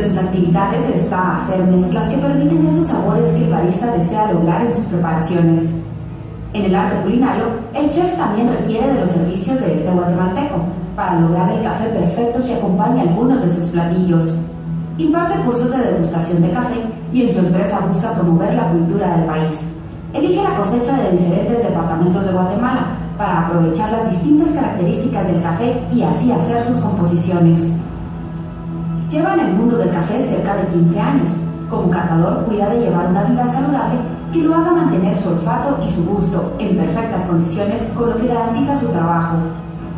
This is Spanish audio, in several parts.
sus actividades está hacer mezclas que permiten esos sabores que el barista desea lograr en sus preparaciones. En el arte culinario, el chef también requiere de los servicios de este guatemalteco para lograr el café perfecto que acompaña algunos de sus platillos. Imparte cursos de degustación de café y en su empresa busca promover la cultura del país. Elige la cosecha de diferentes departamentos de Guatemala para aprovechar las distintas características del café y así hacer sus composiciones. Lleva en el mundo del café cerca de 15 años. Como catador cuida de llevar una vida saludable que lo haga mantener su olfato y su gusto en perfectas condiciones, con lo que garantiza su trabajo.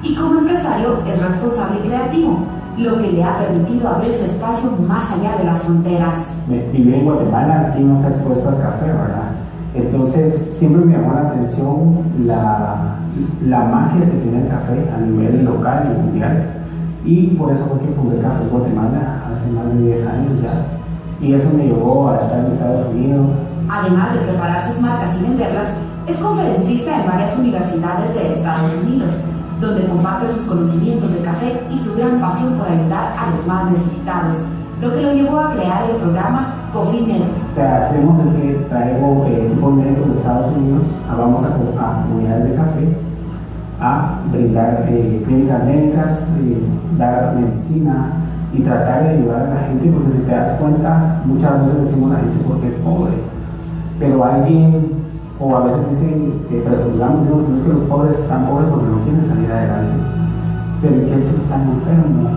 Y como empresario es responsable y creativo, lo que le ha permitido abrirse espacio más allá de las fronteras. Vivir en Guatemala, aquí no está expuesto al café, ¿verdad? Entonces siempre me llamó la atención la magia que tiene el café a nivel local y mundial. Y por eso fue que fundé Cafés Guatemala hace más de 10 años ya. Y eso me llevó a estar en Estados Unidos. Además de preparar sus marcas y venderlas, es conferencista en varias universidades de Estados Unidos, donde comparte sus conocimientos de café y su gran pasión por ayudar a los más necesitados, lo que lo llevó a crear el programa Coffee Med. Lo que hacemos es que traigo equipos médicos de Estados Unidos, vamos a comunidades de café, a brindar clínicas médicas, dar medicina y tratar de ayudar a la gente, porque si te das cuenta, muchas veces decimos a la gente porque es pobre, pero alguien, o a veces dicen, prejuzgamos, digo, no es que los pobres están pobres porque no quieren salir adelante, pero ¿qué si están enfermos?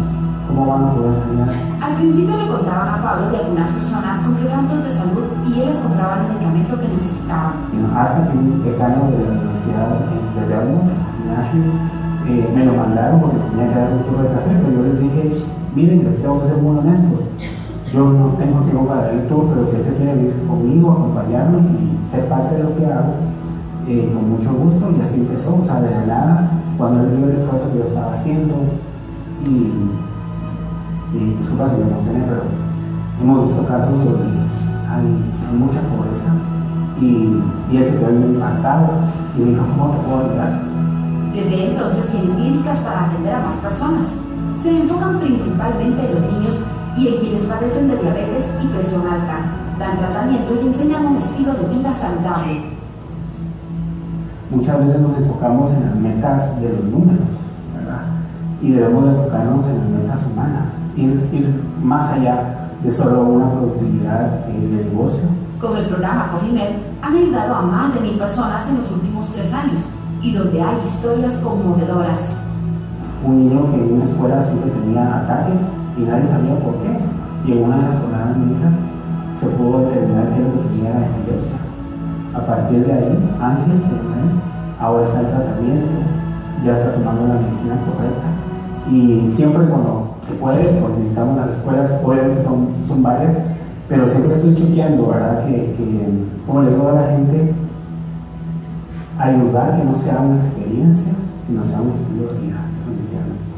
¿Cómo van a poder salir adelante? Al principio le contaban a Pablo de algunas personas con quebrantos de salud y él les compraba el medicamento que necesitaban. Hasta que un decano de la Universidad de Vermont, Nashville, me lo mandaron porque tenía que dar un turno de café, pero yo les dije, miren, les tengo que ser muy honestos, yo no tengo tiempo para dar el tour, pero si él se quiere venir conmigo, acompañarme y ser parte de lo que hago, con mucho gusto, y así empezó, o sea, de la nada, cuando él vio el esfuerzo que yo estaba haciendo, y disculpa que me emocioné, pero hemos visto casos donde hay mucha pobreza, y él se quedó muy impactado, y dijo, ¿cómo te puedo ayudar? Desde entonces tienen clínicas para atender a más personas. Se enfocan principalmente en los niños y en quienes padecen de diabetes y presión alta. Dan tratamiento y enseñan un estilo de vida saludable. Muchas veces nos enfocamos en las metas de los números, ¿verdad? Y debemos de enfocarnos en las metas humanas, ir más allá de solo una productividad de negocio. Con el programa Coffee Med han ayudado a más de 1000 personas en los últimos 3 años, y donde hay historias conmovedoras. Un niño que en una escuela siempre tenía ataques y nadie sabía por qué, y en una de las jornadas médicas se pudo determinar que lo que tenía era epilepsia. A partir de ahí, Ángel, ahora está en tratamiento, ya está tomando la medicina correcta, y siempre cuando se puede, pues visitamos las escuelas, obviamente son varias, pero siempre estoy chequeando, ¿verdad? Como le digo a la gente, ayudar que no sea una experiencia, sino sea un estilo de vida, definitivamente.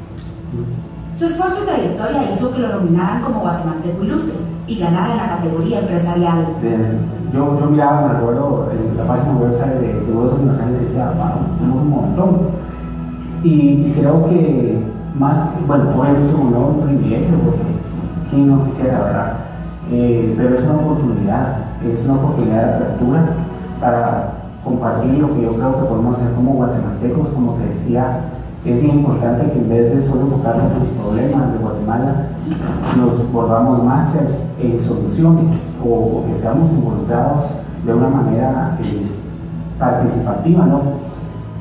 Su esfuerzo y trayectoria hizo que lo nominaran como guatemalteco ilustre y ganara en la categoría empresarial. Yo miraba, me recuerdo, la página web de Seguros Universales y decía, wow, somos un montón. Y creo que más, bueno, obviamente un privilegio, porque quién no quisiera, ¿verdad? Pero es una oportunidad de apertura para compartir lo que yo creo que podemos hacer como guatemaltecos. Como te decía, es bien importante que en vez de solo enfocarnos en los problemas de Guatemala, nos volvamos másters en soluciones, o que seamos involucrados de una manera participativa, ¿no?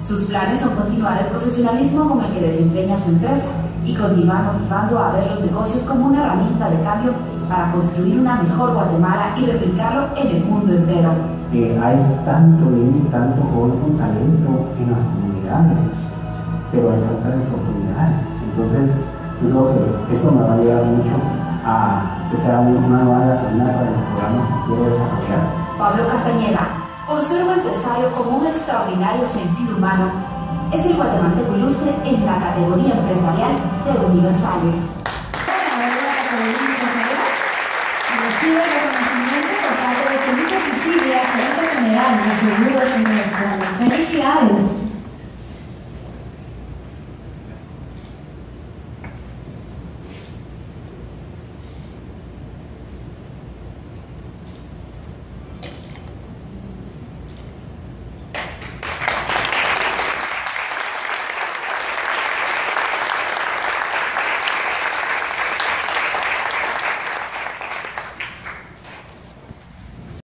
Sus planes son continuar el profesionalismo con el que desempeña su empresa y continuar motivando a ver los negocios como una herramienta de cambio para construir una mejor Guatemala y replicarlo en el mundo entero. Hay tanto niño, tanto joven con talento en las comunidades, pero hay falta de oportunidades. Entonces, yo creo que esto me va a ayudar mucho a que sea una nueva gasolina para los programas que quiero desarrollar. Pablo Castañeda, por ser un empresario con un extraordinario sentido humano, es el guatemalteco ilustre en la categoría empresarial de Universales. Recibe el reconocimiento por parte de Felipe Sicilia, gerente general de Seguros Universales. ¡Felicidades!